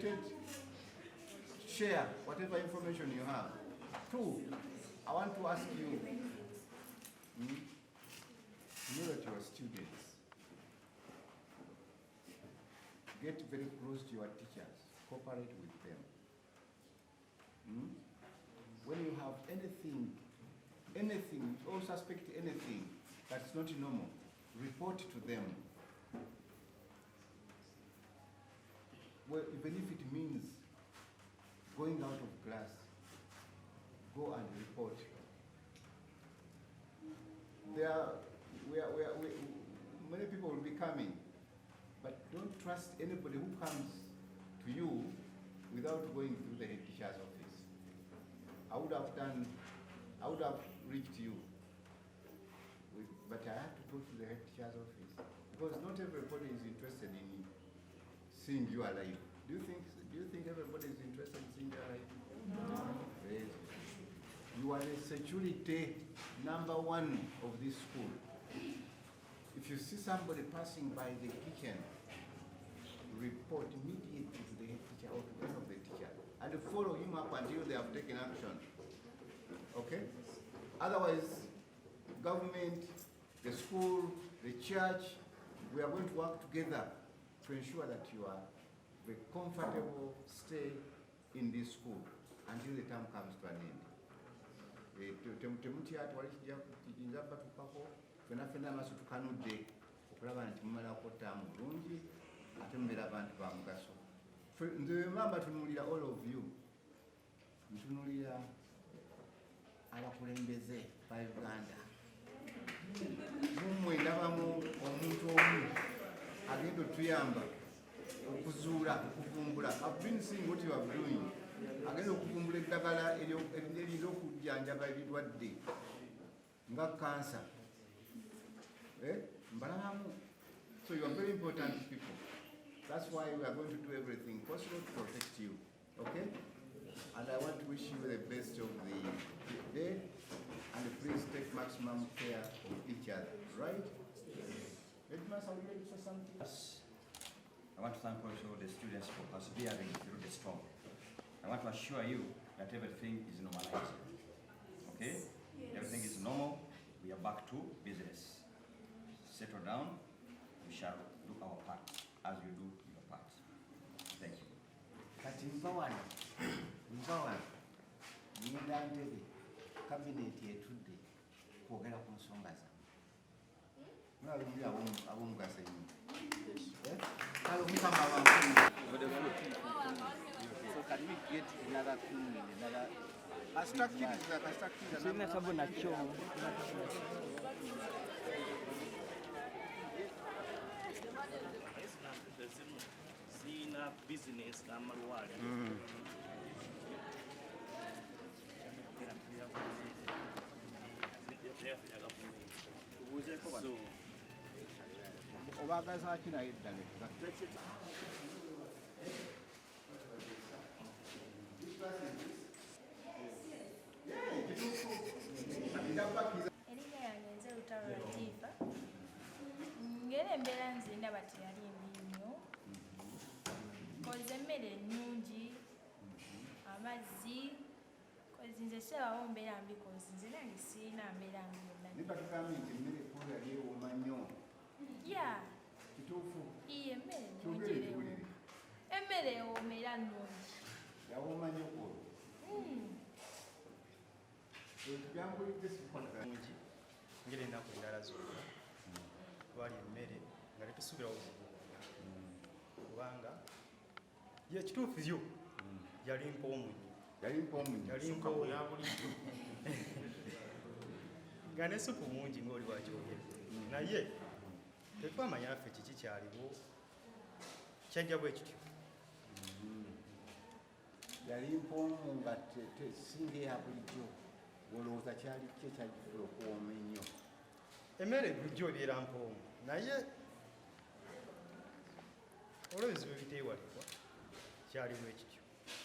motivated to share whatever information you have. 2, I want to ask you, know that you are students. Get very close to your teachers. Cooperate with them. When you have anything, or suspect anything that's not normal, report to them. Well, even if it means going out of class, go and report. Many people will be coming, but don't trust anybody who comes to you without going through the head teacher's office. I would have reached you, but I have to go to the head teacher's office because not everybody is interested in seeing you alive. Do you think everybody is interested in seeing you alive? No. You are the security #1 of this school. If you see somebody passing by the kitchen, report immediately to the head teacher or to one of the teacher and follow him up until they have taken action. Okay? Otherwise, government, the school, the church, we are going to work together to ensure that you are very comfortable stay in this school until the term comes to an end. Fena maso tukanudde okulaba nti mumalako ttaamu bulungi ate mubeera abantu ba mugaso. Nze mamba tunulira all of you, ntunulira abakulembeze ba Uganda. Mumwe ndabamu omuntu omu agenda otuyamba okuzuula okuvumbula. I've been seeing what you are doing. Agenda okuvumbula eddagala eriyinza okujjanjaba ebirwadde nga cancer. So you are very important people. That's why we are going to do everything possible to protect you. Okay? And I want to wish you the best of the day. And please take maximum care of each other. Right? Headmaster, are you ready for something? Yes. I want to thank also the students for persevering through the storm. I want to assure you that everything is normalized. Okay? Yes. Everything is normal. We are back to business. Settle down. We shall do our part as you do your part. Thank you. Kati mbawana, nienda ndebe cabinet yetudde kwogera ku nsonga zange. Mwalumuli ab'omugaso ennyo. Kale omukama abantu. So can we get another thing, another constructive? Sina sababu na choo. Sina business na malwale. So obagaza kina yeddale. Erinnya yange nze Lutalo Latifa. Ngera embeera nze ndaba teyali mbi nnyo. Koze emmere ennungi, amazzi, kozi nze sirabawo mbeera mbi kozi nze nange sirina mbeera mbi yonna. Niba tugambye nti emmere ekulu yali ewooma nnyo. Ya. Kituufu. Iye emmere nnungi. Emmere ewooma era nnungi. Yawooma nnyo kwolwo. Ngeri ennaku endala zonna twali emmere nga tetusuubirawo buzibu kubanga ye kituufu yo yali mpoomu nga ne supu mungi ng'oli wakyogera naye tetwamanya naffe kiki kyaliwo kyajja bwe kityo. Yali mpoomu nga singa eya bulijjo. Olowooza kyali kye kyagifula okuwooma ennyo. Emmere bulijjo ebeera mpoomu naye olw'ebizibu ebiteewalibwa kyaliwo ekityo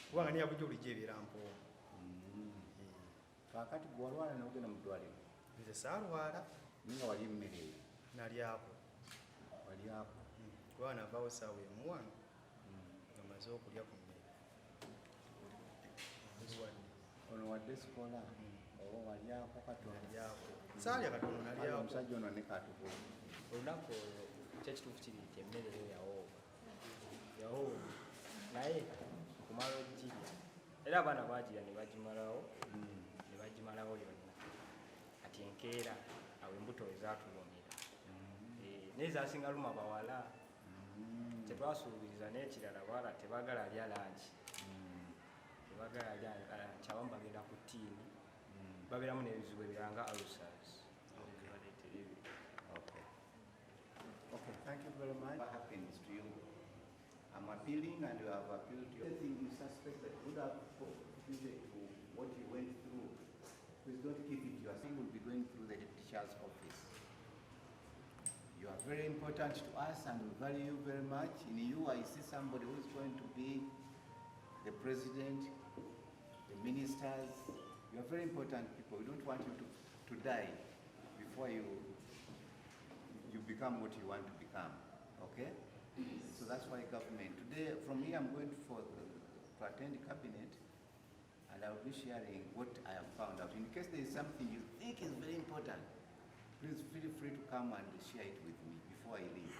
kubanga neya bulijjo bulijjo ebeera mpoomu. Kaakati gwe walwala n'ogenda mu ddwaliro? Nze saalwala. Nga wali emmere eyo? Nalyako. Walyako? Kuba navaawo essaawa emu wano nga maze okulya ku mmere. wadde sikola oba walyako katono. Nalyako. Saalya katono Kale nalyako. omusajja ono ne katukuvu. olunaku olwo kyekituufu kiri nti emmere yo yawooba naye kumala ogirya era abaana bagirya ne bagimalawo yonna kati enkeera awo embuto wezatulumira naye zasinga luma bawala tetwasuubiriza n'ekirala bawala tebagala alya lanki abamu bagenda ku ttiini babeeramu n'ebizibu ebiranga ulcers. Okay, thank you very much. What happens to you? I'm appealing and you have appealed to you. Anything you suspect that would have contributed to what you went through, please don't keep it to yourself. You will be going through the head teacher's office. You are very important to us and we value you very much. In you, I see somebody who is going to be the president, the ministers. You are very important people. We don't want you to die before you become what you want to become, okay? So that's why government. Today, from here, I'm going to attend the cabinet and I'll be sharing what I have found out. In case there is something you think is very important, please feel free to come and share it with me before I leave,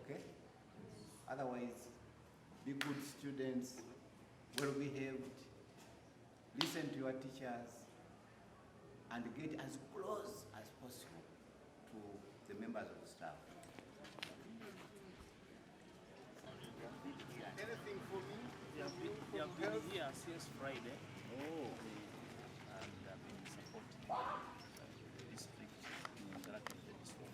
okay? Otherwise, be good students, well behaved, listen to your teachers, and get as close as possible to the members of the staff. Anything for me? We have been here since Friday. Oh. And I've been supporting the district interacting with the district.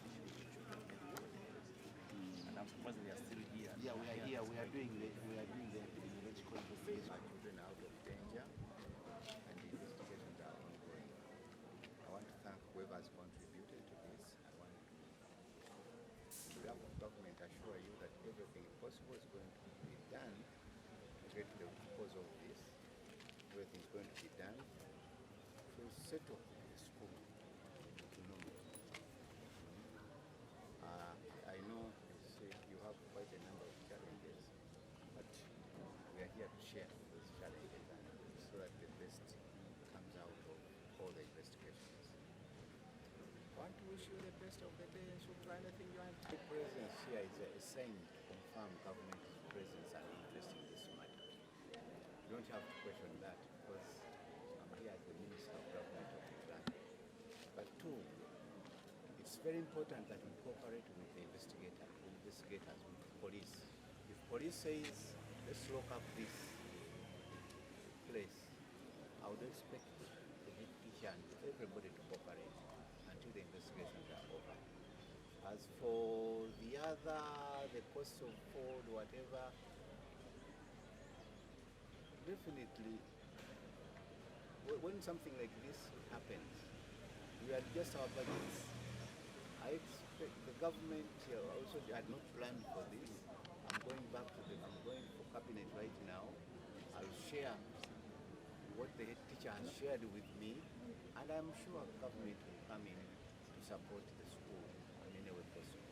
And I'm surprised they are still here. Yeah, we are here. We are doing the electrical investigation. Our children are out of danger, and the investigations are ongoing. I want to thank whoever has contributed to this. I want to, on behalf of government, assure you that everything possible is going to be done to get to the cause of this. Everything is going to be done to settle the school to normal. I know you have quite a number of challenges, but we are here to share those challenges so that the best comes out of all the investigations. I want to wish you the best of the day and so try anything you want. The presence here is a sign to confirm government's presence and interest in this matter. You don't have to question that because I'm here as the Minister of Government of Uganda. But two, it's very important that we cooperate with the investigators, with the police. If police says, let's lock up this place, I would expect the head teacher and everybody to cooperate until the investigations are over. As for the cost of food, whatever, definitely, when something like this happens, we adjust our budgets. I expect the government also had not planned for this. I'm going for cabinet right now. I'll share what the head teacher has shared with me, and I'm sure government will come in to support the school in any way possible.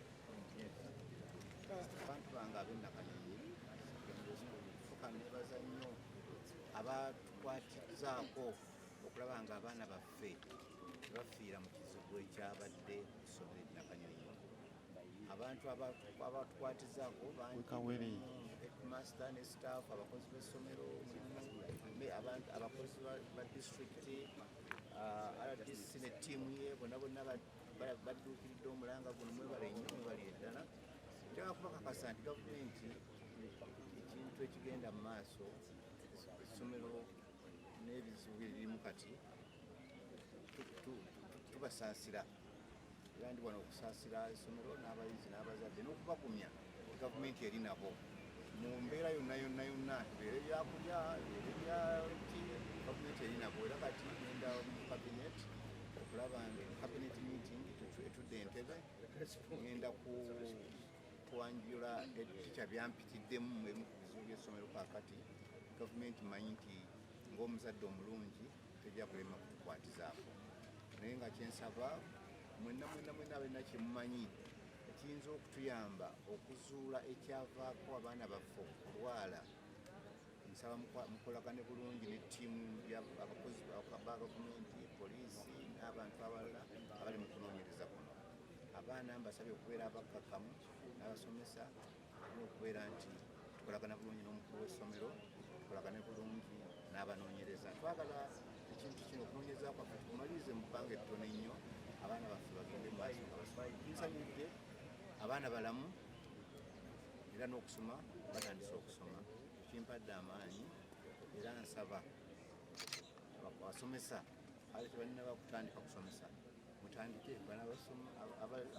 Yes. Abantu bange ab'enakanyonyi secondary school fuka nebaza nnyo abatukwatizaako okulaba nga abaana baffe bafiira mu kizibu ekyabadde ku ssomero ery'Nakanyonyi. Abantu abatukwatizaako bangi, headmaster ne staff, abakozi b'essomero, abakozi ba disitulikiti, RDC ne ttiimu ye bonna badduukiridde omulanga guno. Mwebale nnyo, mwebale ddala. Njagala kubakakasa nti gavumenti ekintu ekigenda mu maaso, essomero n'ebizibu birimu kati tubasaasira era ndi wano okusaasira essomero n'abayizi n'abazadde n'okubagumya gavumenti eri nabo mu mbeera yonna tubeere byakulya ebyaki gavumenti eri nabo. Era kati genda mu kabinet okulaba nga cabinet meeting etudde Entebbe ngenda kwanjula ekica byampitiddemu mu bizibu by'essomero kakati. Gavumenti manyi nti ng'omuzadde omulungi tejja kulema kutukwatizaako, naye nga kyensaba mwenna abalina kyemumanyi ekiyinza okutuyamba okuzuula ekyavaako abaana baffe okulwala nsaba mukolagane bulungi ne ttiimu abakozi ba gavumenti, poliisi n'abantu abalala abali mu kunoonyereza kuno. Abaana mbasabye okubeera abakkakkamu n'abasomesa, alina okubeera nti tukolagana bulungi n'omukulu w'essomero, tukolagane bulungi n'abanoonyereza. Twagala ekintu kino okunoonyereza kwaffe tukumalirize mu bbanga ettono ennyo, abaana baffe bagende mu maaso nga basoma. Nsanyudde abaana balamu era n'okusoma batandise okusoma, kimpadde amaanyi era nsaba abasomesa abali tebalina bakutandika kusomesa mutandike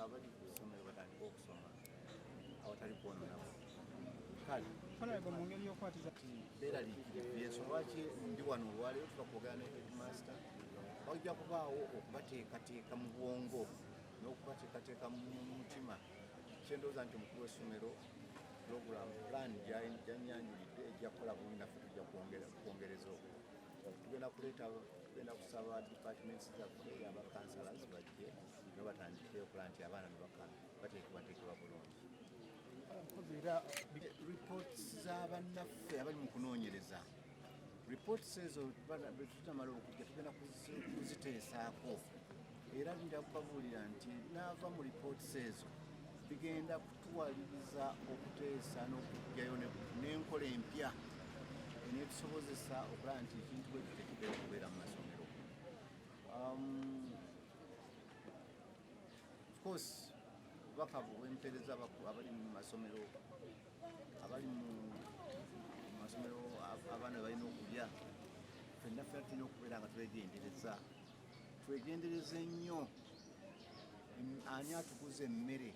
abali ku ssomero batandike okusoma awatali kwonoonako. Kale mu ngeri y'okwatiza beeraliikirivu y'ensonga lwaki ndi wano olwaleero tuba kwogera ne headmaster, wajja kubaawo okubateekateeka mu bwongo n'okubateekateeka mu mutima. Kyendowooza nti omukulu w'essomero program plan gyanyanjulidde ejja kukola bulungi, naffe tujja kwongereza okwo. Tugenda kusaba departments zaffe abakansalazi bajje ne batandike okukola nti abaana bateekebwateekebwa bulungi. Reports z'abannaffe abali mu kunoonyereza, reports ezo tutamala okujja tugenda kuziteesaako era nja kubabuulira nti naava mu reports ezo bigenda kutuwaliriza okuteesa n'okujjayo n'enkola empya eneetusobozesa okulaba nti ekintu bwe kitekigera okubeera mu masomero. Of course obubaka bwempereza abali mu masomero abaana balina okulya, ffenna tulina okubeera nga twegendereza ennyo. Ani atuguza emmere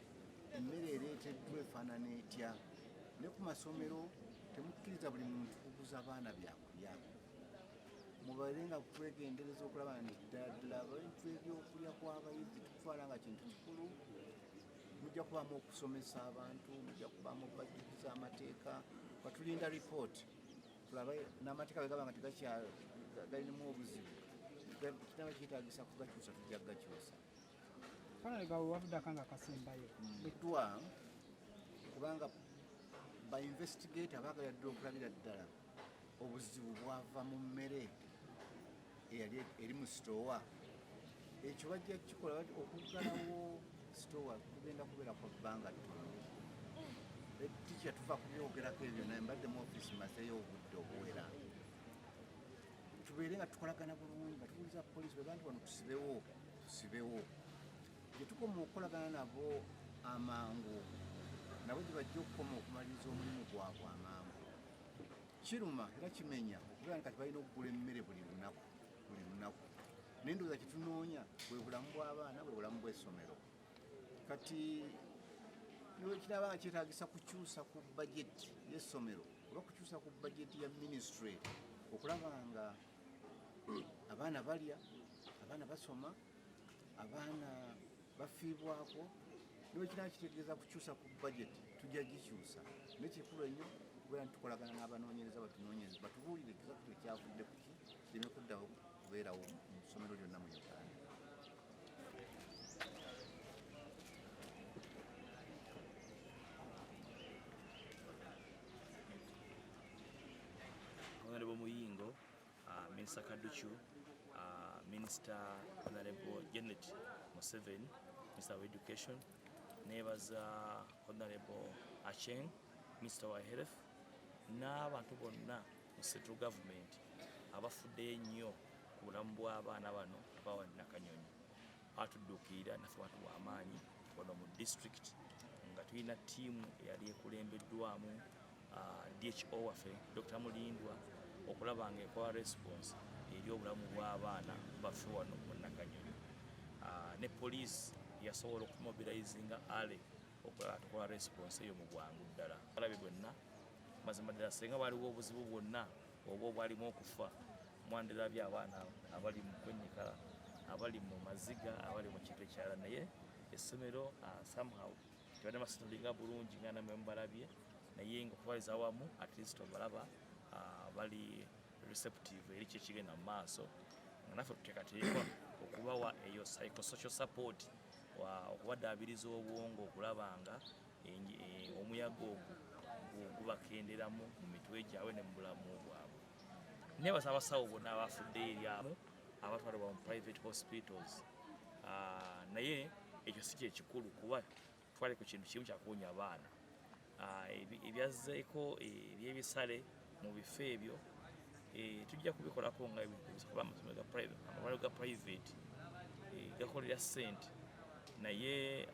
ereeteddwa efaanana etya? Ne ku masomero temukkiriza buli muntu kuguza abaana byakulya. Mubaire nga twegendereza okulaba nti ddala abantu ebyokulya kw'abayizi tukutwala nga kintu kikulu. Mujja kubaamu okusomesa abantu, mujja kubaamu okubajjukiza amateeka, batulinda ripooti tulabe n'amateeka bwe gaba nga galinamu obuzibu, kitaba kyetaagisa kugakyusa, tujja kugakyusa. fanale gawe wavuddako nga kasembayo Bidwa kubanga ba investigator baagaladde okulabira ddala obuzibu bwava mu mmere eri mu sitoowa. Ekyo bajja kukikola okuggalawo sitoowa kugenda kubeera kwa bbanga ttono. Tikya tuva kubyogerako ebyo naye mbadde mu ofiisi mazeeyo obudde obuwera. Tubeere nga tukolagana bulungi, nga tubuuliza poliisi bwe bantu bano tusibewo. Gye tukoma okukolagana nabo amangu, nabo gye bajja okukoma okumaliriza omulimu gwabwe amangu. Kiruma era kimenya okubeera nti kati balina okugula emmere buli lunaku. Naye ndowooza kyetunoonya bwe bulamu bw'abaana, bwe bulamu bw'essomero. Kati kiraba nga kyetaagisa kukyusa ku bajeti y'essomero oba kukyusa ku bajeti ya ministry okulaba nga abaana balya, abaana basoma, abaana bafiibwako. Niwe kiraba kitegeeza kukyusa ku bajeti tujja gikyusa. Naye kikulu ennyo okubeera nti tukolagana n'abanoonyereza batunoonyereza batubuulire exactly ekyavudde ku ki kireme kuddawo kubeerawo mu ssomero lyonna mu Uganda. Honorable Muyingo, Minister Kaduchu, Minister Honorable Janet Museveni, Minister of Education, neighbors Honorable Acheng, Minister wa Health, n'abantu bonna mu central government abafuddeyo ennyo ku bulamu bw'abaana bano abawa Nakanyonyi. Batudduukirira naffe batuwa amaanyi wano mu district nga tulina ttiimu eyali ekulembeddwamu DHO waffe Dr. Mulindwa okulaba nga ekola response eri obulamu bw'abaana baffe wano mu Nakanyonyi. Ne poliisi yasobola okumobilizinga ale okukola response eyo mu bwangu ddala. Alabe bwonna mazima ddala singa waliwo obuzibu bwonna oba obwalimu okufa mwandirabye abaana abali mu kwennyikala, abali mu maziga, abali mu kintu ekyala, naye essomero somehow tebadde masitulinga bulungi nga namwe mubalabye, naye nga okubaliza awamu at least obalaba bali receptive eri kyekigenda mu maaso, nga naffe tuteekateekwa okubawa eyo psychosocial support, okubadaabiriza obwongo okulaba nga omuyaga ogwo gubakenderamu mu mitwe gyabwe ne mu bulamu bwabwe. Nebaza abasawo bonna abafudde eri abo abatwalibwa mu private hospitals. Naye ekyo si kyekikulu kuba twali ku kintu kimu kyakuwonya abaana. Ebyazzeeko ebyebisale mu bifo ebyo tujja kubikolako nga kuba amalwaliro ga private gakolera ssente, naye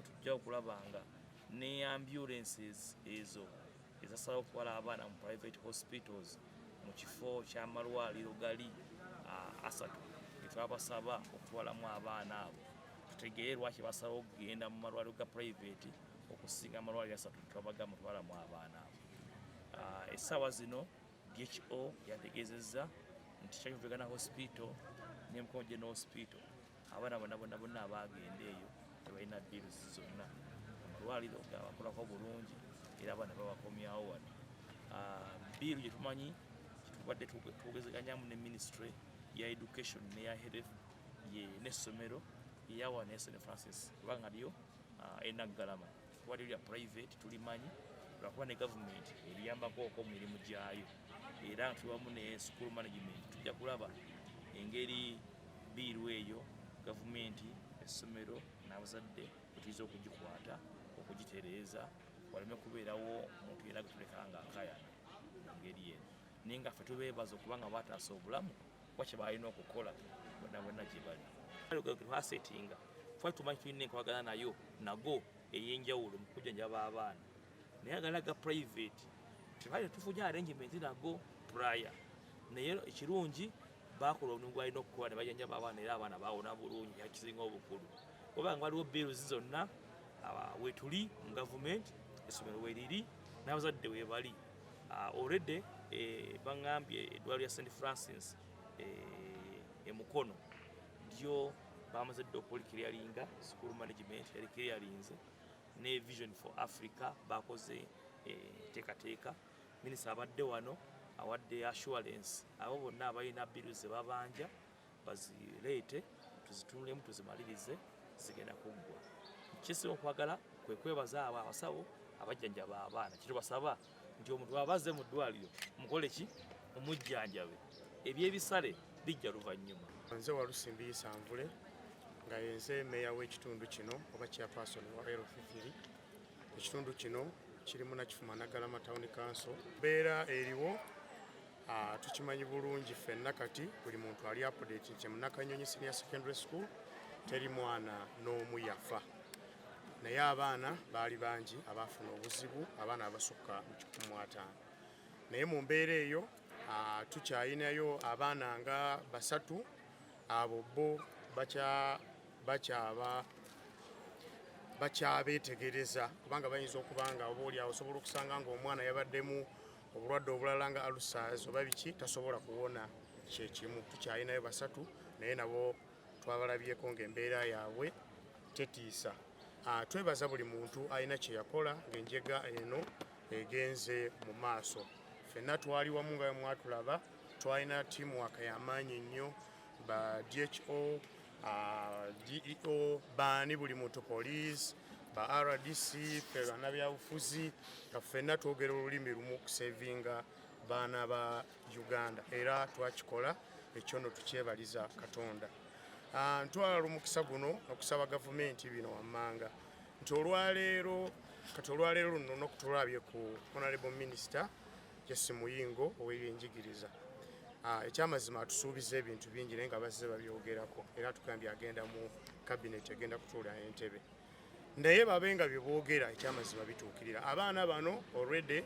tujja okulaba nga ne ambulances ezo ezasala okutwala abaana mu private hospitals mu kifo ky'amalwaliro gali asatu etwabasaba okutwalamu abaana abo. Tutegeere lwaki basaba okugenda mu malwaliro ga private okusinga amalwaliro asatu twabaga mutwalamu abaana abo. Essaawa zino DHO yategeezezza nti Kyayuvugana Hospital ne Mukono General Hospital abaana bonna abaagenda eyo tebalina bills zonna. Amalwaliro gabakolako bulungi era abaana babakomyawo wano. Bill gye tumanyi tubadde tugezeganyamu ne Ministry ya Education neya Health n'essomero eyawa ne St. Francis kubanga lyo enaggalama twali lya private tulimanyi lwakuba ne government eriyambako mu mirimu gyayo era tuwamu ne school management tujja kulaba engeri biiru eyo gavumenti essomero n'abazadde bwetuyiza okugikwata okugitereeza waleme kubeerawo omuntu yenna getuleka nga akayana engeri eno. Naye nga ffe tubeebaza okubanga bataasa obulamu kuba kye balina okukola bonna gye bali. Twasetinga twali tumanyi tulina enkwagana nayo nago ey'enjawulo mu kujjanjaba abaana, naye agalaga private tebaali tufuja arrangement nago prior, naye ekirungi bakola omulimu gwalina okukola ne bajjanjaba abaana era abaana bawona bulungi yakisinga obukulu. Kubanga waliwo bills zonna wetuli mu gavumenti, essomero weriri n'abazadde webali. Already baŋŋambye eddwaliro lya St. Francis Mukono lyo bamaze dda okulikiryalinga, school management yali kiryalinze ne Vision for Africa bakoze teekateeka. Minisita abadde wano awadde assurance abo bonna abalina bills ze babanja bazireete tuzitunulemu tuzimalirize zigenda kuggwa. Kisinga okwagala kwe kwebaza abo abasawo abajjanjaba abaana. Kitubasaba nti omuntu abaze mu ddwaliro mukole ki omujjanjabe, ebyebisale bijja luvannyuma. Nze Walusimbi Isanvule nga yenze meya w'ekitundu kino oba chairperson wa L53. Ekitundu kino kirimu Nakifuma Naggalama Town Council. Mbeera eriwo tukimanyi bulungi ffenna kati buli muntu ali update nti mu Nakanyonyi Senior Secondary School teri mwana n'omu yafa, naye abaana baali bangi abaafuna obuzibu, abaana abasukka mu 150. Naye mu mbeera eyo tukyayinayo abaana nga basatu abo bo bakyabeetegereza kubanga bayinza okubanga oba oli awo osobola okusanga ng'omwana yabaddemu obulwadde obulala nga ulcers oba biki tasobola kuwona kyekimu. Tukyayinayo basatu naye nabo twabalabyeko ng'embeera yaabwe tetiisa. Twebaza buli muntu alina kye yakola ng'enjega eno egenze mu maaso. Ffenna twali wamu nga mwatulaba, twalina teamwork y'amaanyi nnyo, ba DHO, DEO, baani buli muntu, police, ba RDC, bannabyabufuzi, nga ffenna twogera olulimi lumu okusevinga baana ba Uganda era twakikola ekyo nno tukyebaliza Katonda. Ntwala lumukisa guno okusaba gavumenti bino wammanga nti olwaleero luno n'okutulabye ku Honorable Minister Jesse Muyingo ow'ebyenjigiriza. Ekyamazima atusuubiza ebintu bingi naye nga bazze babyogerako era tugambye agenda mu cabinet egenda kutuula entebe. Naye babenga bye boogera ekyamazima bituukirira. Abaana bano already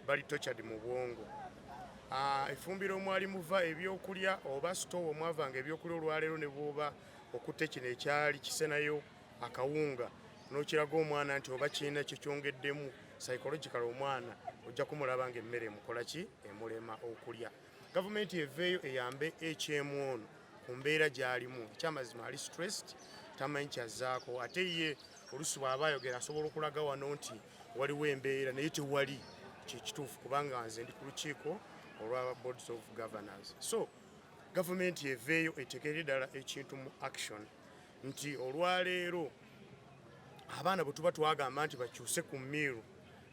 bali tortured mu bwongo. Efumbiro omwali muva ebyokulya oba store omwavanga ebyokulya olwaleero ne bwoba okutte kino ekyali kisenayo akawunga n'okiraga omwana nti oba kirina kye kyongeddemu psychological omwana ojja kumulaba nga emmere emukola ki emulema okulya. Gavumenti eveeyo eyambe HM1 ku mbeera gy'alimu. Ekyamazima ali stressed, tamanyi kyazzaako ate ye oluusi bw'aba ayogera asobola okulaga wano nti waliwo embeera naye tewali kikituufu kubanga nze ndi ku lukiiko olwa boards of governors. So gavumenti eveeyo eteekere ddala ekintu mu action nti olwaleero abaana bwe tuba twagamba nti bakyuse ku mmiiru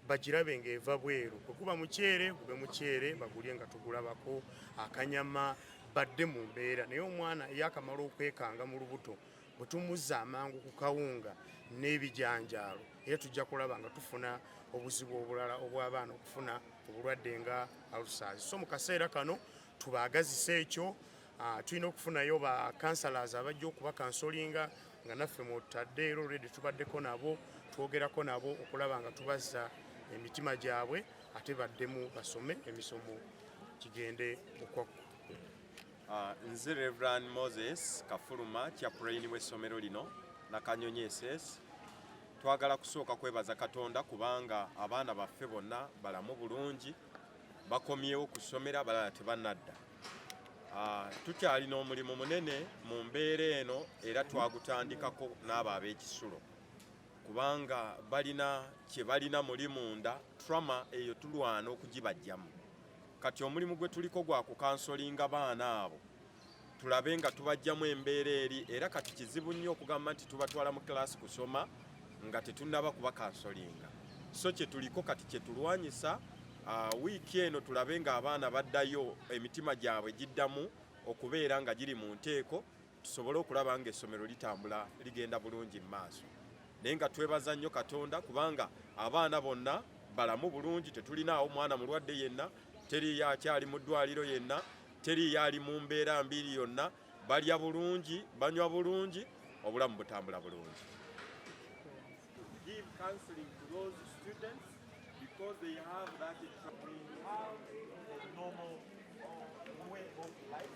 bagirabe ng'eva bweru. Bwe guba muceere gube muceere, bagulye nga tugulabako akanyama badde mu mbeera. Naye omwana yakamala okwekanga mu lubuto bwe tumuzza amangu ku kawunga n'ebijanjaalo era tujja kulaba nga tufuna obuzibu obulala obw'abaana okufuna obulwadde nga ulcers. So mu kaseera kano tubaagazisa ekyo. Tulina okufunayo ba counselors abajja okuba kansolinga nga naffe mutadde era already tubaddeko nabo twogerako nabo okulaba nga tubazza emitima gyabwe ate baddemu basome emisomo kigende okwakku. Nze Reverend Moses Kafuluma chaplain w'essomero lino Nakanyonyi SS. Twagala kusooka kwebaza Katonda kubanga abaana baffe bonna balamu bulungi bakomyewo kusomera abalala tebannadda. Tukyalina omulimu munene mu mbeera eno era twagutandikako n'abo ab'ekisulo kubanga balina kye balina muli munda trauma eyo tulwana okugibajjamu. Kati omulimu gwe tuliko gwa kukansolinga baana abo tulabe nga tubajjamu embeera eri era kati kizibu nnyo okugamba nti tubatwala mu class kusoma nga tetunnaba kuba kansolinga. So kye tuliko kati kye tulwanyisa wiiki eno tulabe nga abaana baddayo emitima gyabwe giddamu okubeera nga giri mu nteeko tusobole okulaba nga essomero litambula ligenda bulungi mu maaso. Naye nga twebaza nnyo Katonda kubanga abaana bonna balamu bulungi, tetulinaawo mwana mulwadde yenna, teriyo akyali mu ddwaliro yenna, teriyo ali mu mbeera mbiri yonna, balya bulungi, banywa bulungi, obulamu butambula bulungi. Give counseling to those students because they have that normal way of life.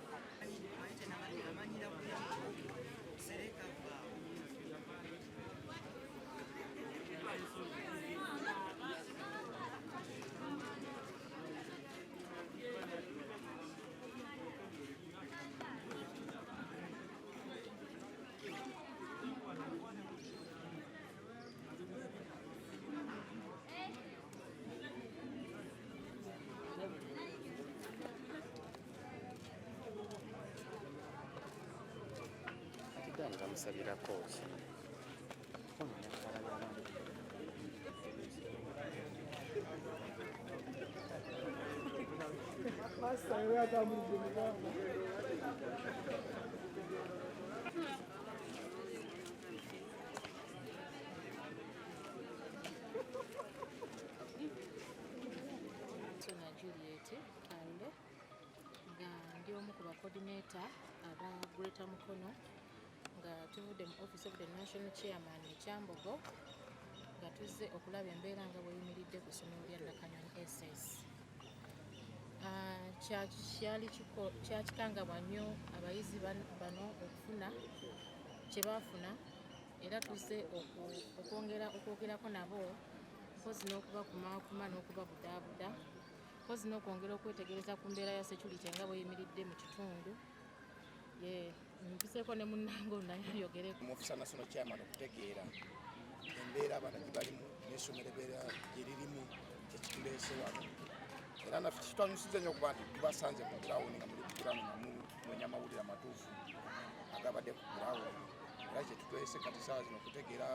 Juliet Kande nga ndi omu ku bacoordinator aba Greater Mukono nga tuvudde mu office of the national chairman Kyambogo nga tuzze okulaba embeera nga bweyimiridde ku ssomero lya Nakanyonyi SS. Kyakikangabwa nnyo abayizi bano okufuna kye baafuna era tuzze okwogerako nabo mpozi n'okubakumaakuma n'okubabudaabuda mpozi n'okwongera okwetegereza ku mbeera ya security nga bweyimiridde mu kitundu. Mpiseeko ne munnange naye ayogereko. Officer National Chairman okutegeera embeera abaana gye balimu n'essomero embeera gye lirimu kyekituleese wano. Era naffe kitwanyusiza nnyo okuba nti tubasanze mu Burawuni nga muli kugulamu nga munoonya amawulire amatuufu agabadde ku Burawuni. Era kyetutwese kati saawa zino okutegeera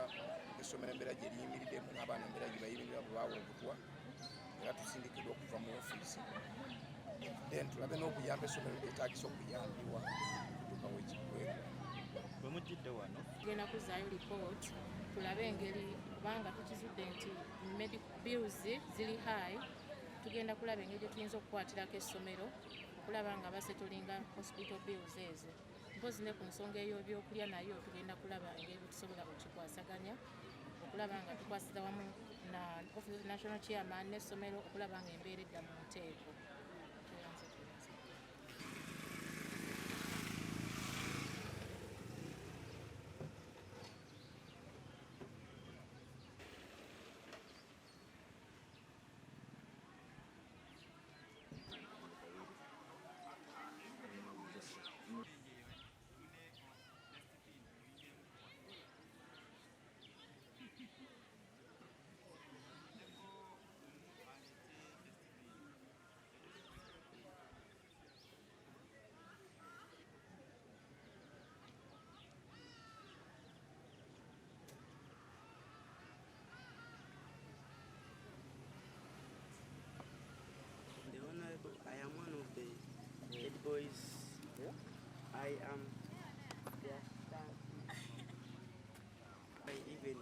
essomero embeera gye liyimiriddemu n'abaana embeera gye bayimirira bwe baawa obutwa. Era tusindikiddwa okuva mu ofiisi. Then tulabe n'okuyamba essomero lyetaagisa okuyambibwa kutuuka wekigwera. Bwe mujjidde wano tugenda kuzzaayo lipooti tulabe engeri kubanga tukizudde nti medical bills ziri high. Tugenda kulaba engeri gye tuyinza okukwatirako essomero okulaba nga basetolinga hospital bills ezo. Mpozi ne ku nsonga ey'ebyokulya nayo tugenda kulaba engeri gye tusobola okukikwasaganya okulaba nga tukwasiza wamu na Office of National Chairman n'essomero okulaba nga embeera edda mu nteeko. boys. I am their star. Even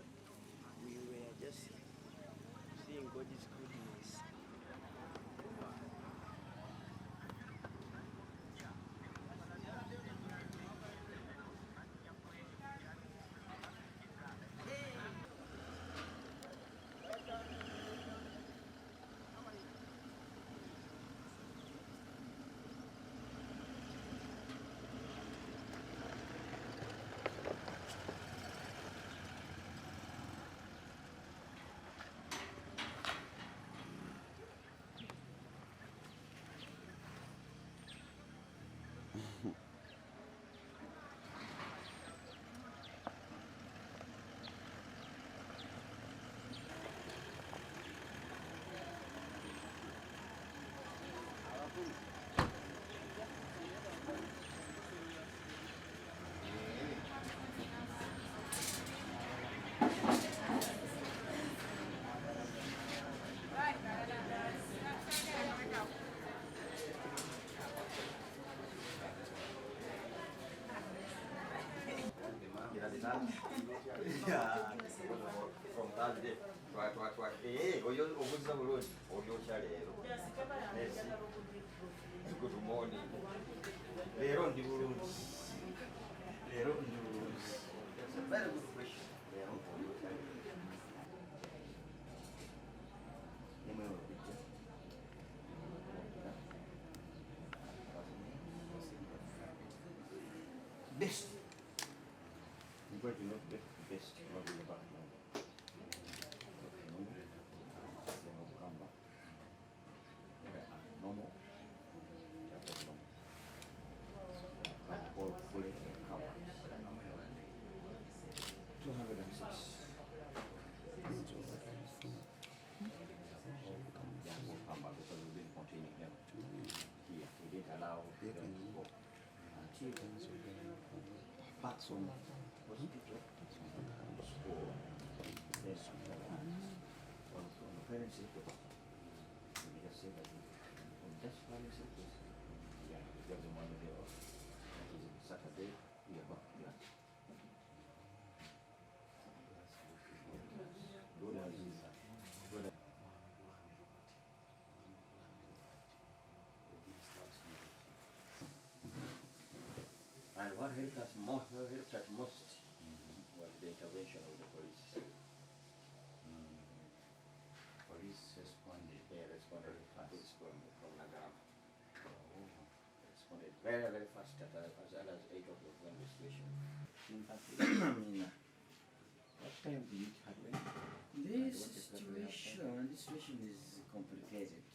we were just seeing God's goodness. Yeah, from Thursday. What? Hey, oyo obuza bulungi olyokya leero. Good morning. Leero ndi bulungi. Leero ndi bulungi. That's a very good question. Leero olyokya leero. Nemwe obijja. Best. I'm going to not get the best of the back now. Then I'll come back. Normal. That's normal. All fully covered. 206. Yeah, we'll come back because we've been containing them here. We didn't allow them to go until back on hospital. Yes, on the parents' sector. We just say that on that parents' sector, yeah, we got the money there. That is Saturday, we are back here. Good as is. Good as and what helped us most was the intervention of the police. Police responded. Yeah, responded fast. Responded from Nagam. Responded very, very fast at as early as 8 o'clock when the situation. What time do you happen? This situation is complicated.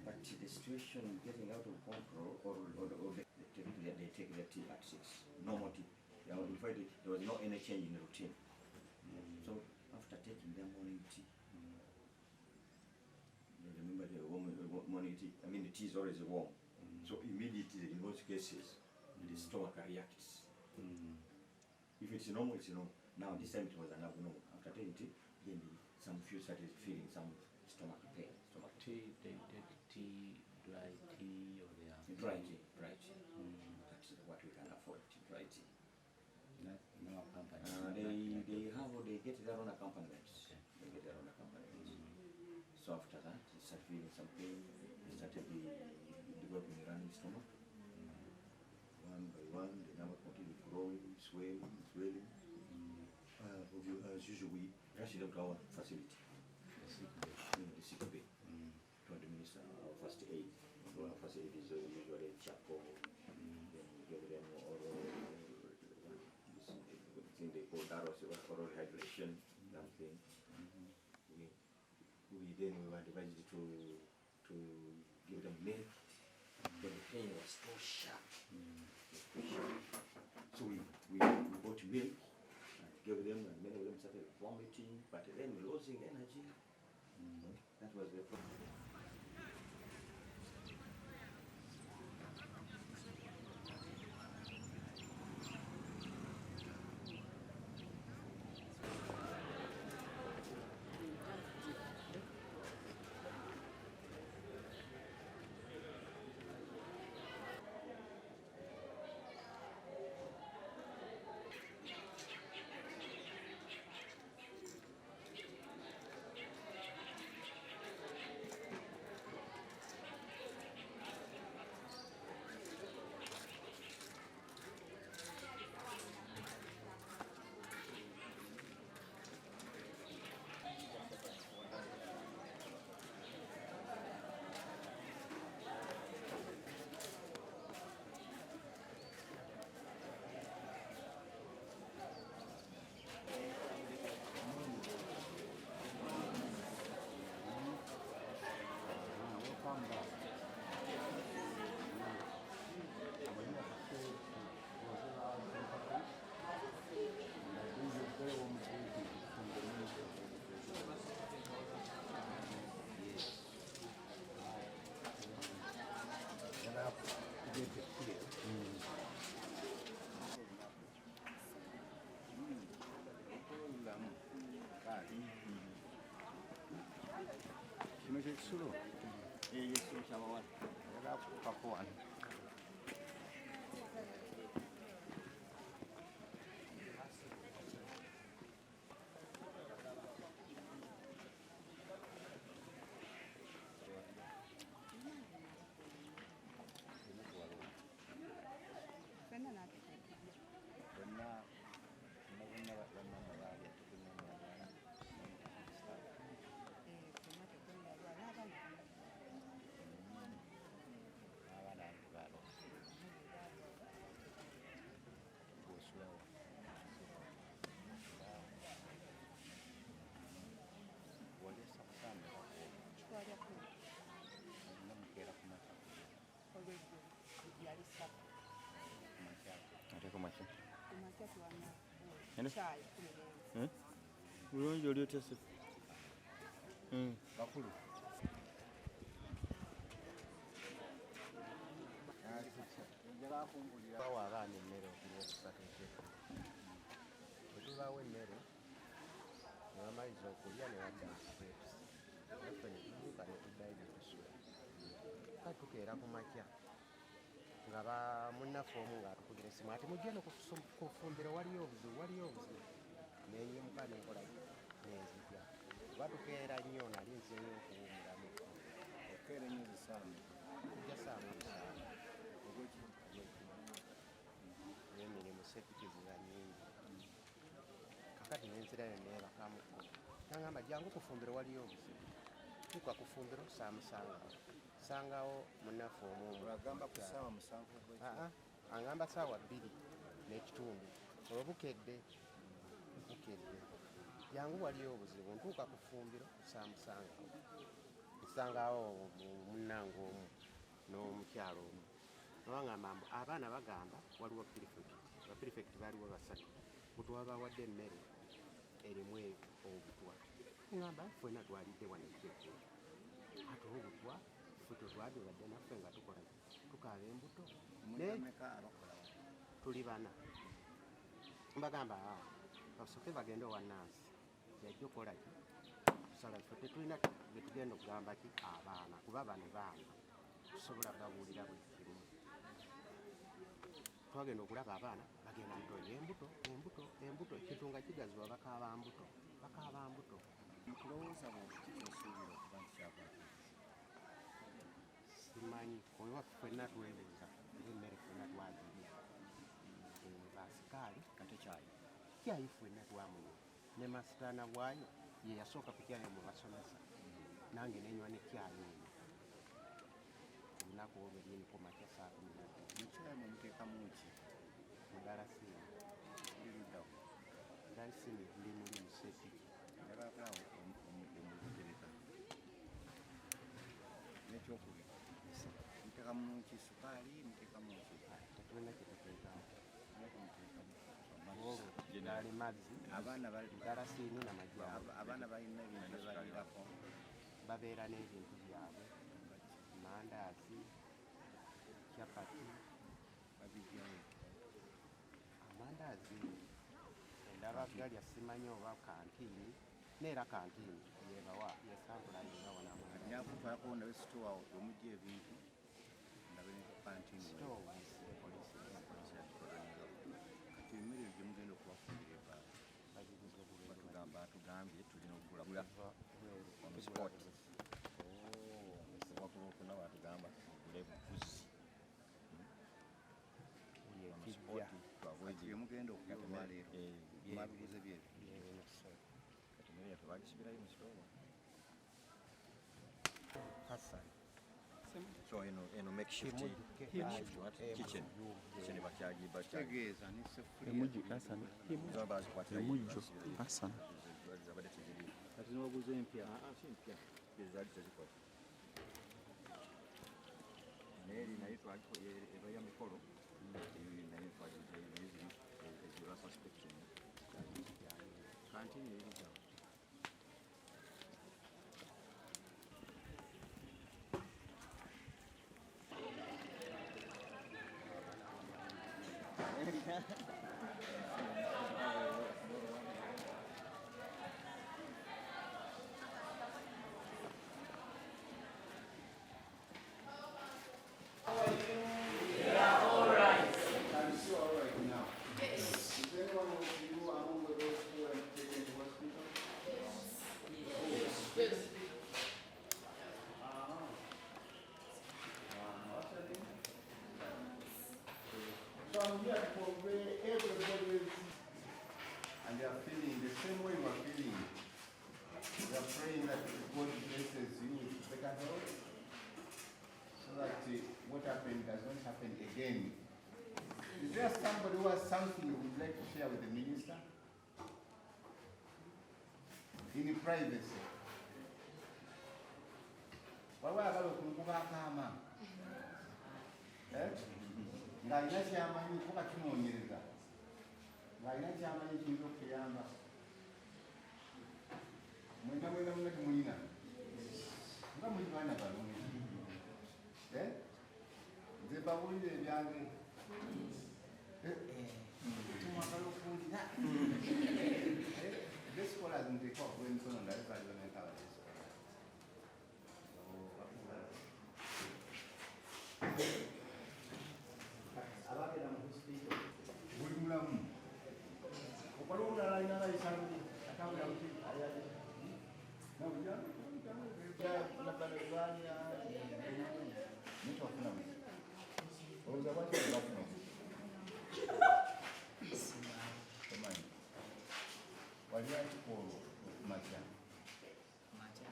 But the situation getting out of control or they take their tea at 6. Normal tea. In fact, there was no any change in the routine. So after taking their morning tea, you remember the morning tea, I mean the tea is always warm. So immediately in most cases, the stomach reacts. If it's normal, it's normal. Now this time it was an abnormal. After taking tea, then some few started feeling some stomach pain. Stomach Tea, they take tea, dry tea, or they are dry tea. That's what we can afford. Dry tea. No company. They get their own accompaniments. They get their own accompaniments. So after that, they start feeling some pain. They started developing a running stomach. One by one, the number continued growing, swelling. As usual, we rush them to our facility. The sick bay. To administer our first aid. Our first aid is usually charcoal. Then we give them oral, this thing they call oral hydration, that thing. We were advised to give them milk. But the pain was so sharp. So we bought milk and gave them, and many of them started vomiting, but then losing energy. That was the problem. Ekisulo ekisulo ky'abawala era akukako wano. Bulungi oli otese bakulu bawa abaana emmere okulwokusatu bwe tubaawo emmere ne bamaliriza okulya ne badda museetusi naffe ne tuzuuka ne tuddayo gye tusula kale tukeera ku makya nga munnaffe omu ng'atukubira essimu ati mujje no ku ffumbiro waliyo obuzibu nenyimuka nenkola nenzija kuba tukeera nnyo nali nzeyo okuwumulamu okeera nnyo zisaanu tujja saamu musaanu n'emirimu sepiki ziba nnyingi kakati nenzirayo neebakamuko nagamba jangu kufumbiro waliyo obuzibu tuka kufumbiro saamusangawo sangawo munnaffe omuomu agamba ku ssaawa musanvu angamba ssaawa 2 n'ekitundu olwo bukedde jangu waliyo obuzibu ntuuka ku ffumbiro saamusangawo nsangawo munnange omu n'omukyalo omu nabagamba mbu abaana bagamba waliwo bapirifekiti baaliwo 3 butwa bawadde emmere erimu obutwa ngamba ffena twalidde wanekekko ate obutwa ffe tetwabibadde naffe nga tukola tukaaba embuto tuli 4 mbagamba basooke bagende owa Nansi yajja okola ki kusala ffe tetulina byetugenda okugamba ki abaana kuba bano baana tusobola babuulira buli kimu twagenda okulaba abaana bagenda mutoyo embuto ekintu nga kigaziwa bakaaba mbuto mukulowooza bwekikisuubira okuba nti kyakwata simanyi oba ffenna twebuuza emmere ffenna twagirya basikaali kate kyayi kyayi ffenna twamunywa ne masitaana bwayo ye yasooka ku kyayi mu basomesa nange nenywa ne kyayi eyo olunaku olwo lyeriko makya saa 11 mukyayi mumuteekamu ki mudalasini liruddawo dalasini ndi muli musepiki yabakulawo omugereka nekyokubiri muteekamu ki sukaali muteekamu ki tetulina kyetuteekamu gali mazzi dalasini namajjaamu abaana balina ebintu byebalirako babeera n'ebintu byabwe mandaazi capati babijjayo amandaazi endaba galya simanyi oba kantiini neera kantiini yebawa yesampula yegawona nakutwalako nawe sitowa omujja ebintu ndabenekantini kati emmere gye mugenda okubafumbira batugambye tulina okugula omusport wakuna batugamba tugule bukuzi yemugenda okugula leero mabiguze byebyo kati mmere yaffe bagisibirayo mu sitowa Hassan so eno makeshift kitchen tegeeza emujju Hassan emujju Hassan kati nowaguze empya zaali tezikola neeri naye eba ya mikolo naye ezira suspection kantini erijawo they are feeling the same way you are feeling. We are praying that God blesses you with better health, so that what happened does not happen again. Is there somebody who has something you would like to share with the minister? In privacy. Wawagala okunkubaako ama. Ng'alina ky'amanyi kuba kinoonyereza. Ng'alina ky'amanyi kiyinza okuyamba. Mwena mwena temulina. Nga muli baana balungi. Nze bawulire ebyange. Tumwagala okuwulira. Esikola zinteekwa okuba emisono ndabikalizo n'ekaba esikola. Abagenda mu hospital buli mulamu. Okwala omulala alina abayisangu atambula buti ayali. Nabalebanya nitwafuna mu. Olowooza lwaki bafuna mu? Omanyi. Wali akikolo okumakya. Makya.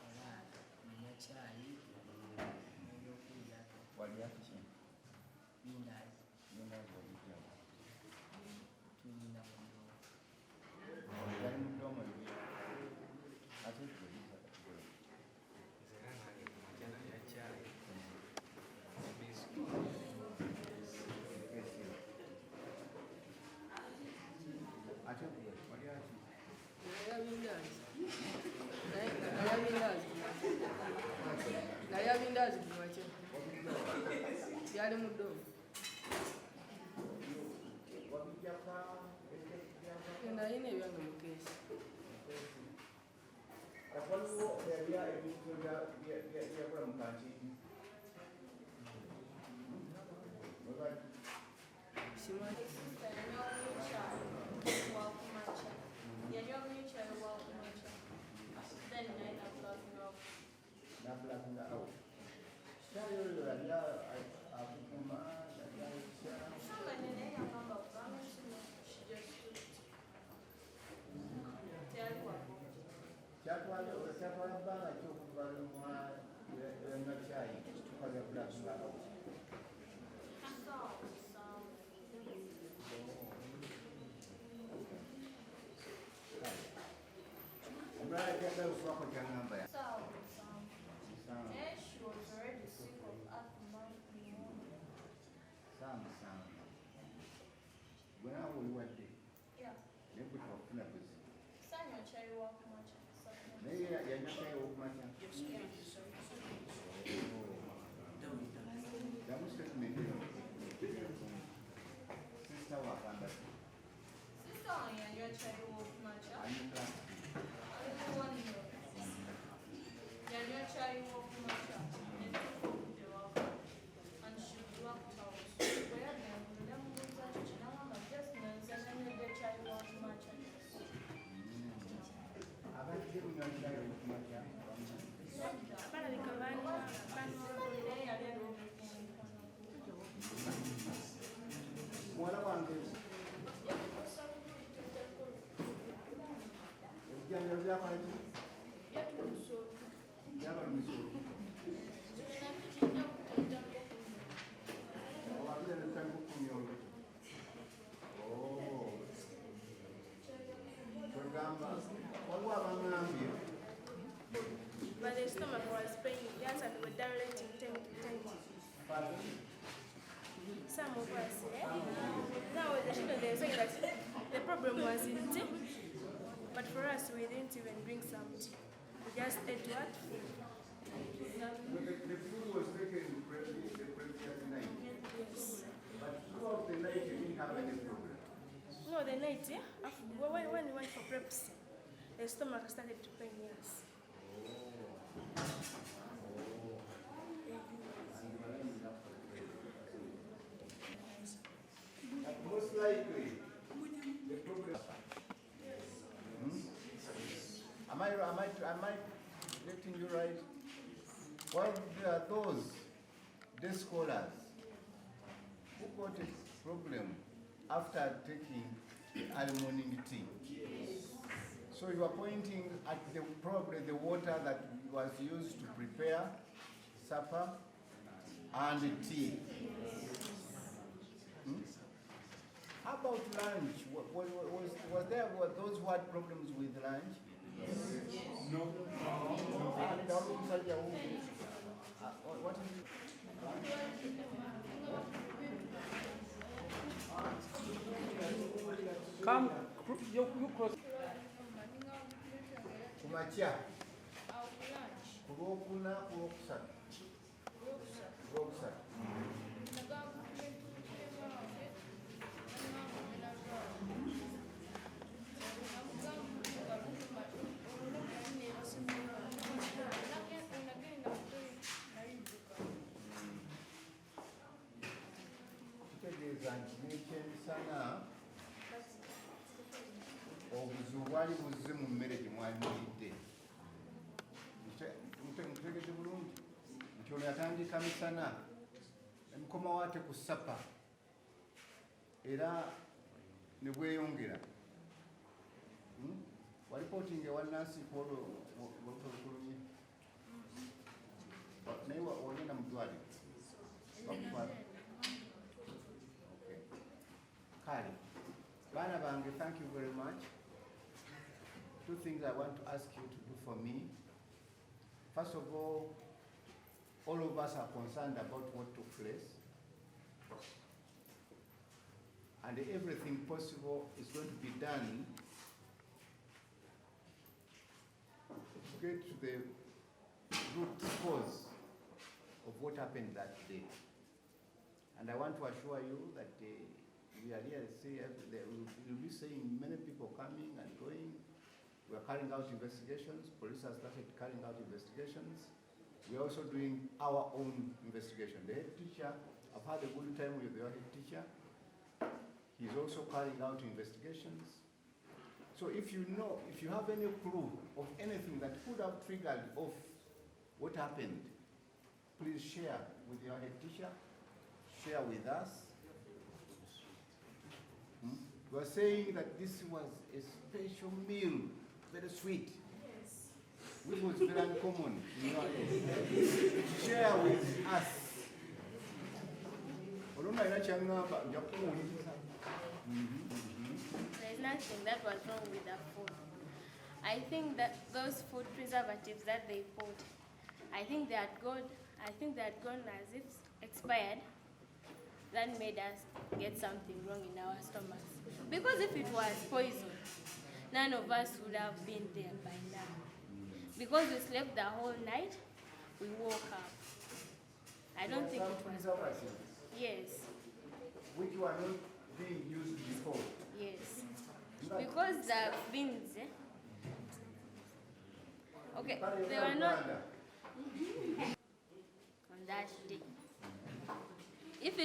Ola nnywa caayi n'ebyokulya. Wali akiki? Lindazi. Lindazi walijja. Tulina muno. Yali mu ddomo lye. Ate tuliza katugoye. Ate wali aki? Nayabindazi kumakya. Byali mu ddomo. Nalina ebyange mu keesi. Waliwo yali ebintu byakola mu kantiini. Simanyi. N'abulakinga awo. Kitali oyo yali akukuma, yali ayisa. Kyatwala bbanga ki okubalumwa yanywa caayi ekituka byabulakinga awo. Omulala gyagala okusubako kyangamba ya. Gwe naawe oliwadde. Naye gwe twafuna buzi. Naye yanywa caayi w'okumakya. Damu statement eno. Sisita wagamba ki? Anywa class. Abadde munywa caayi w'okumakya. Balabika banywa Muwala wange ebijjanjalo byakola ki? Byabalumisa oluku. Owabira netutandika okukumya oluku. Twegamba waliwo abangambye. But the stomach was paining. Yes, and we were dilating time to time. Some of us, now the children, they're saying that the problem was in tea, but for us, we didn't even drink some tea. We just ate what? The food was taken the previous night. Yes. But throughout the night, you didn't have any problem. No, the night, yeah? When we went for preps, the stomach started to pain, yes. Most likely, the problem. Am I getting you right? Well, there are those day scholars who got a problem after taking early morning tea. So you are pointing at probably the water that was used to prepare supper and tea. How about lunch? Was there those who had problems with lunch? No. What is it? Come, you cross. Kumacha. Kulokuna, kulokusatu. Kulokusatu. Sana obuzibu bwali buzze mu mmere gye mwalimuridde mutegedde bulungi nti ono yatandika misana emukoma waate ku sapa era ne bweyongera walipootinga ewa nansi kwolwo olukulumye naye wagenda mu ddwaliro bakutwala. Kali, Bana Bange, thank you very much. Two things I want to ask you to do for me. First of all of us are concerned about what took place. And everything possible is going to be done to get to the root cause of what happened that day. And I want to assure you that we are here to say we'll be seeing many people coming and going. We are carrying out investigations. Police has started carrying out investigations. We are also doing our own investigation. The head teacher, I've had a good time with your head teacher. He's also carrying out investigations. So if you have any clue of anything that could have triggered off what happened, please share with your head teacher, share with us. You are saying that this was a special meal, very sweet. Yes. Which was very uncommon in your age. Share with us. There's nothing that was wrong with the food. I think that those food preservatives that they put, I think they had gone as if expired. That made us get something wrong in our stomachs. Because if it was poison, none of us would have been there by now. Because we slept the whole night, we woke up. I don't think it was poison. Yes. Which were not being used before. Yes. Because the beans, okay, they were not on that day. If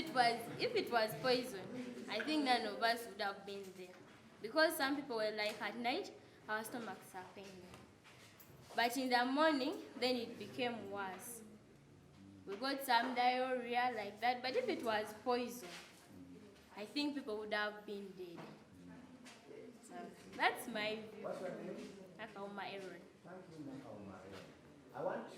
it was poison, I think none of us would have been there. Because some people were like, at night, our stomachs are paining. But in the morning, then it became worse. We got some diarrhea like that. But if it was poison, I think people would have been dead. So that's my view. What's your name? Nakauma Aaron. Thank you, Nakauma Aaron. I want